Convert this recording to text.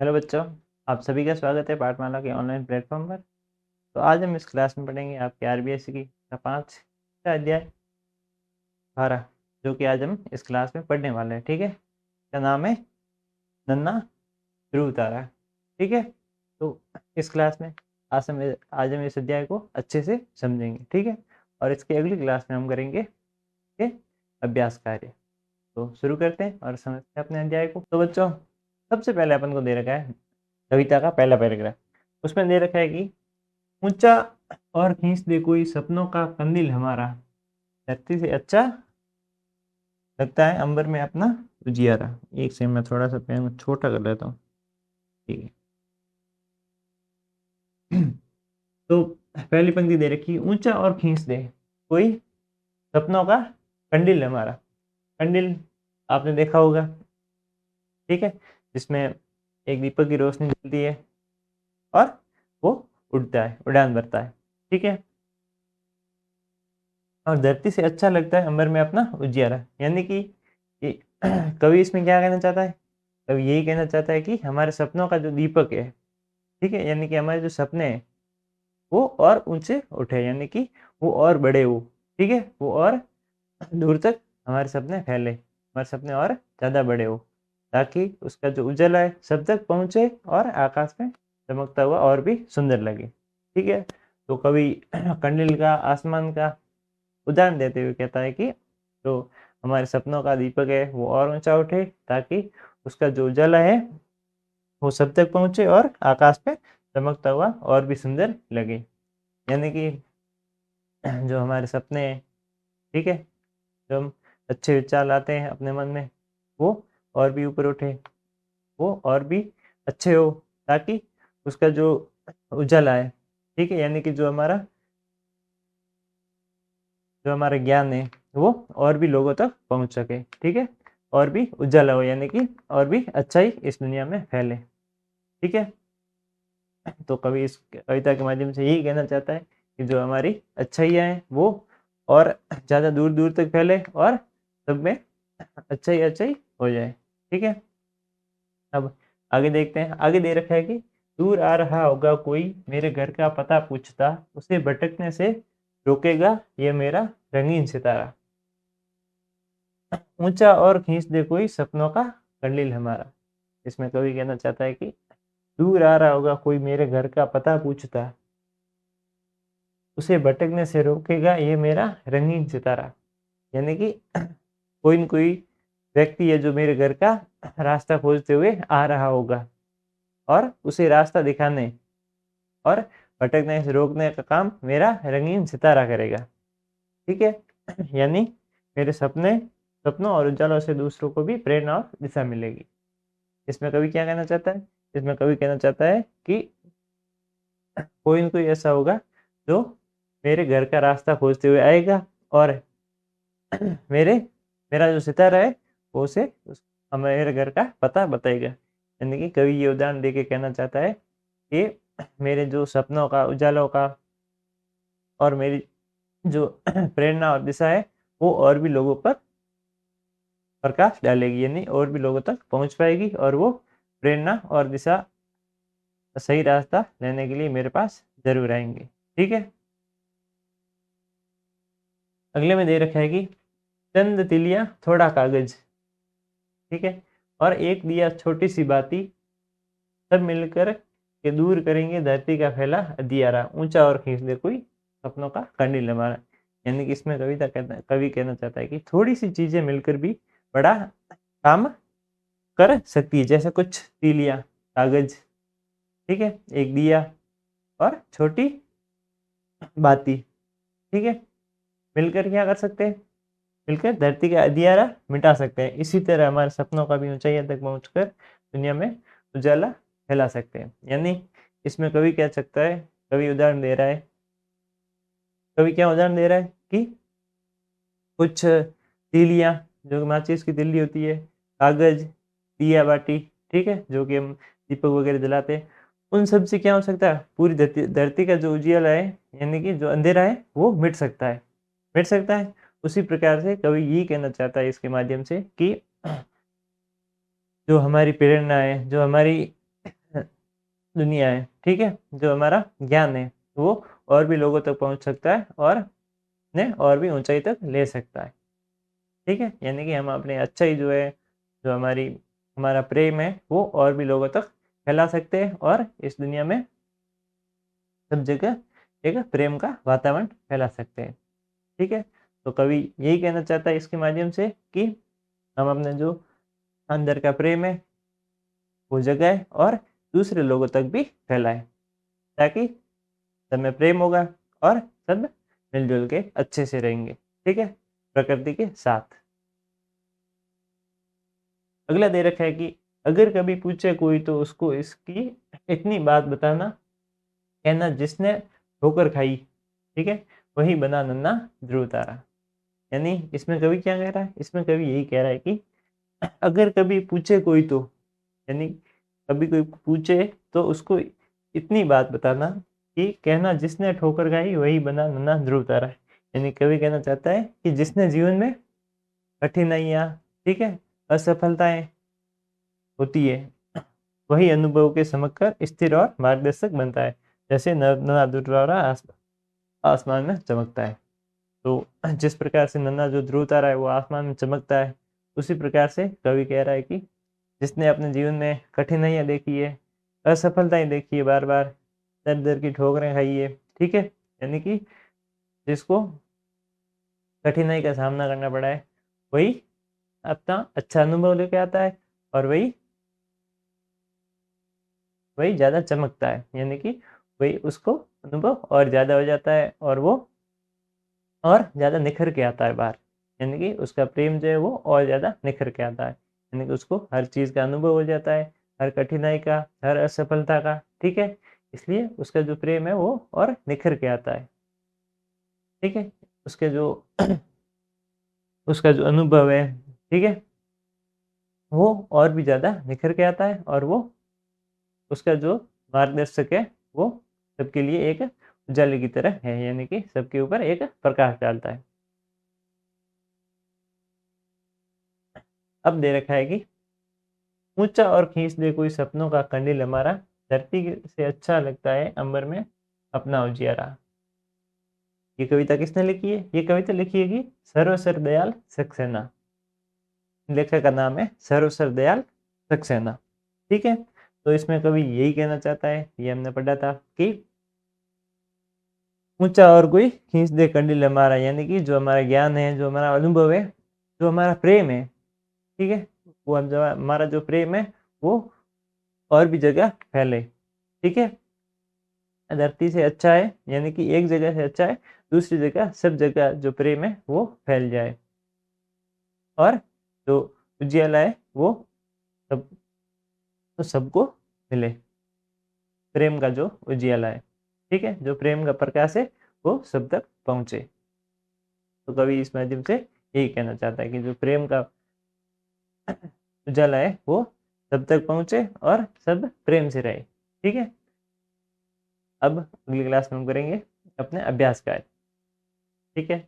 Hello बच्चों, आप सभी का स्वागत है पाठमाला के ऑनलाइन प्लेटफॉर्म पर। तो आज हम इस क्लास में पढ़ेंगे आपके आरबीएससी की का 5 का अध्याय 12, जो कि आज हम इस क्लास में पढ़ने वाले हैं। ठीक है, क्या नाम है? नन्ना ध्रुव तारा। ठीक है, तो इस क्लास में आज हम इस अध्याय को अच्छे से समझेंगे। ठीक है, और इसकी अगली क्लास में हम करेंगे के अभ्यास कार्य। तो शुरू करते हैं और समझते हैं अपने अध्याय को। तो बच्चों, सबसे पहले अपन को दे रखा है कविता का पहला पैराग्राफ। उसमें दे रखा है कि ऊंचा और खींच दे कोई सपनों का कंदील हमारा, धरती से अच्छा लगता है अंबर में अपना उजियारा। एक से मैं थोड़ा सा पेन को छोटा कर लेता हूँ। ठीक है। तो पहली पंक्ति दे रखी, ऊंचा और खींच दे कोई सपनों का कंदील हमारा। कंदील आपने देखा होगा, ठीक है, जिसमें एक दीपक की रोशनी जलती है और वो उड़ता है, उड़ान भरता है। ठीक है, और धरती से अच्छा लगता है अंबर में अपना उजियारा, यानी कि कवि इसमें क्या कहना चाहता है? कवि यही कहना चाहता है कि हमारे सपनों का जो दीपक है, ठीक है, यानी कि हमारे जो सपने हैं वो और ऊंचे उठे, यानी कि वो और बड़े हो। ठीक है, वो और दूर तक हमारे सपने फैले, हमारे सपने और ज़्यादा बड़े हो, ताकि उसका जो उजाला है सब तक पहुंचे और आकाश में चमकता हुआ और भी सुंदर लगे। ठीक है, तो कवि कंडील का, आसमान का उदाहरण देते हुए कहता है कि जो हमारे सपनों का दीपक है वो और ऊंचा उठे, ताकि उसका जो उजाला है वो सब तक पहुंचे और आकाश पे चमकता हुआ और भी सुंदर लगे। यानी कि जो हमारे सपने हैं, ठीक है, जो हम अच्छे विचार लाते हैं अपने मन में, वो और भी ऊपर उठे, वो और भी अच्छे हो, ताकि उसका जो उजाला है, ठीक है, यानी कि जो हमारा ज्ञान है वो और भी लोगों तक पहुंच सके। ठीक है, और भी उजाला हो, यानी कि और भी अच्छाई इस दुनिया में फैले। ठीक है, तो कवि इस कविता के माध्यम से यही कहना चाहता है कि जो हमारी अच्छाइयाँ हैं वो और ज़्यादा दूर दूर तक फैले और सब में अच्छाई अच्छाई हो जाए। ठीक है, अब आगे देखते हैं। आगे दे रखा है कि दूर आ रहा होगा कोई मेरे घर का पता पूछता, उसे भटकने से रोकेगा ये मेरा रंगीन सितारा। ऊंचा और खींच दे कोई सपनों का कंडील हमारा। इसमें कवि कहना चाहता है कि दूर आ रहा होगा कोई मेरे घर का पता पूछता, उसे भटकने से रोकेगा ये मेरा रंगीन सितारा। यानी कि कोई न कोई व्यक्ति है जो मेरे घर का रास्ता खोजते हुए आ रहा होगा और उसे रास्ता दिखाने और भटकने से रोकने का काम मेरा रंगीन सितारा करेगा। ठीक है, यानी मेरे सपनों और उजालों से दूसरों को भी प्रेरणा और दिशा मिलेगी। इसमें कवि क्या कहना चाहता है? इसमें कवि कहना चाहता है कि कोई न कोई ऐसा होगा जो मेरे घर का रास्ता खोजते हुए आएगा और मेरे मेरा जो सितारा है वो उसे मेरे घर का पता बताएगा। यानी कि कवि ये उदाहरण दे के कहना चाहता है कि मेरे जो सपनों का, उजालों का और मेरी जो प्रेरणा और दिशा है वो और भी लोगों पर प्रकाश डालेगी, यानी और भी लोगों तक पहुंच पाएगी और वो प्रेरणा और दिशा, सही रास्ता लेने के लिए मेरे पास जरूर आएंगे। ठीक है, अगले में दे रखा है कि चंद तिलियां थोड़ा कागज, ठीक है, और एक दिया छोटी सी बाती, सब मिलकर के दूर करेंगे धरती का फैला अंधियारा, ऊंचा और खींच दे कोई सपनों का कंडील हमारा। यानी कि इसमें कवि कहना चाहता है कि थोड़ी सी चीजें मिलकर भी बड़ा काम कर सकती है, जैसे कुछ तीलियां कागज, ठीक है, एक दिया और छोटी बाती, ठीक है, मिलकर क्या कर सकते हैं? मिलकर धरती का अंधियारा मिटा सकते हैं। इसी तरह हमारे सपनों का भी ऊंचाइयों तक पहुंचकर दुनिया में उजाला फैला सकते हैं। यानी इसमें कवि क्या सकता है? कवि उदाहरण दे रहा है, कवि क्या उदाहरण दे रहा है कि कुछ तीलियां, जो माचिस की तिल्ली होती है, कागज, दिया बाटी, ठीक है, जो कि हम दीपक वगैरह जलाते हैं, उन सब से क्या हो सकता है? पूरी धरती का जो उजियाला है, यानी कि जो अंधेरा है वो मिट सकता है, मिट सकता है। उसी प्रकार से कवि यही कहना चाहता है इसके माध्यम से कि जो हमारी प्रेरणा है, जो हमारी दुनिया है, ठीक है, जो हमारा ज्ञान है वो और भी लोगों तक पहुंच सकता है और ने और भी ऊंचाई तक ले सकता है, ठीक है। यानी कि हम अपनी अच्छाई जो है, जो हमारा प्रेम है वो और भी लोगों तक फैला सकते हैं और इस दुनिया में सब जगह एक प्रेम का वातावरण फैला सकते हैं, ठीक है। तो कवि यही कहना चाहता है इसके माध्यम से कि हम अपने जो अंदर का प्रेम है वो जगाए और दूसरे लोगों तक भी फैलाए, ताकि सब में प्रेम होगा और सब मिलजुल के अच्छे से रहेंगे, ठीक है, प्रकृति के साथ। अगला दे रखा है कि अगर कभी पूछे कोई तो उसको इसकी इतनी बात बताना, कहना जिसने ठोकर खाई, ठीक है, वही बना नन्हा ध्रुव तारा। यानी इसमें कवि क्या कह रहा है, इसमें कवि यही कह रहा है कि अगर कभी पूछे कोई तो, यानी कभी कोई पूछे तो उसको इतनी बात बताना कि कहना जिसने ठोकर खाई वही बना नन्हा ध्रुव तारा। यानी कवि कहना चाहता है कि जिसने जीवन में कठिनाइयाँ, ठीक है, असफलताएं होती है, वही अनुभव के समझकर स्थिर और मार्गदर्शक बनता है, जैसे नन्हा ध्रुव तारा आसमान में चमकता है। तो जिस प्रकार से नन्हा जो ध्रुव तारा है वो आसमान में चमकता है, उसी प्रकार से कवि कह रहा है कि जिसने अपने जीवन में कठिनाइयाँ देखी है, असफलताएं देखी है, बार बार दर दर की ठोकरें खाई है, ठीक है, यानी कि जिसको कठिनाई का सामना करना पड़ा है, वही अपना अच्छा अनुभव लेके आता है और वही वही ज़्यादा चमकता है। यानी कि वही उसको अनुभव और ज़्यादा हो जाता है और वो और ज़्यादा निखर के आता है बाहर। यानी कि उसका प्रेम जो है वो और ज़्यादा निखर के आता है, यानी कि उसको हर चीज़ का अनुभव हो जाता है, हर कठिनाई का, हर असफलता का, ठीक है। इसलिए उसका जो प्रेम है वो और निखर के आता है, ठीक है। उसके जो उसका जो अनुभव है, ठीक है, वो और भी ज़्यादा निखर के आता है और वो उसका जो मार्गदर्शक है वो सबके लिए एक उजाले की तरह है, यानी कि सबके ऊपर एक प्रकाश डालता है। अब दे रखा है कि ऊंचा और खींच दे कोई सपनों का कंडिल हमारा, धरती से अच्छा लगता है अंबर में अपना उजियारा। ये कविता किसने लिखी है, ये कविता लिखी है कि सर्वसर दयाल सक्सेना। लेखक का नाम है सर्वसर दयाल सक्सेना, ठीक है। तो इसमें कवि यही कहना चाहता है, ये हमने पढ़ा था कि ऊंचा और कोई खींच दे कंडिल हमारा, यानी कि जो हमारा ज्ञान है, जो हमारा अनुभव है, जो हमारा प्रेम है, ठीक है, वो हमारा जो प्रेम है वो और भी जगह फैले, ठीक है। धरती से अच्छा है, यानी कि एक जगह से अच्छा है, दूसरी जगह सब जगह जो प्रेम है वो फैल जाए और जो उजियाला है वो सब तो सबको मिले, प्रेम का जो उजियाला है, ठीक है, जो प्रेम का प्रकाश है वो सब तक पहुंचे। तो कवि इस माध्यम से यही कहना चाहता है कि जो प्रेम का उजाला है वो सब तक पहुंचे और सब प्रेम से रहे, ठीक है। अब अगली क्लास में हम करेंगे अपने अभ्यास का, ठीक है।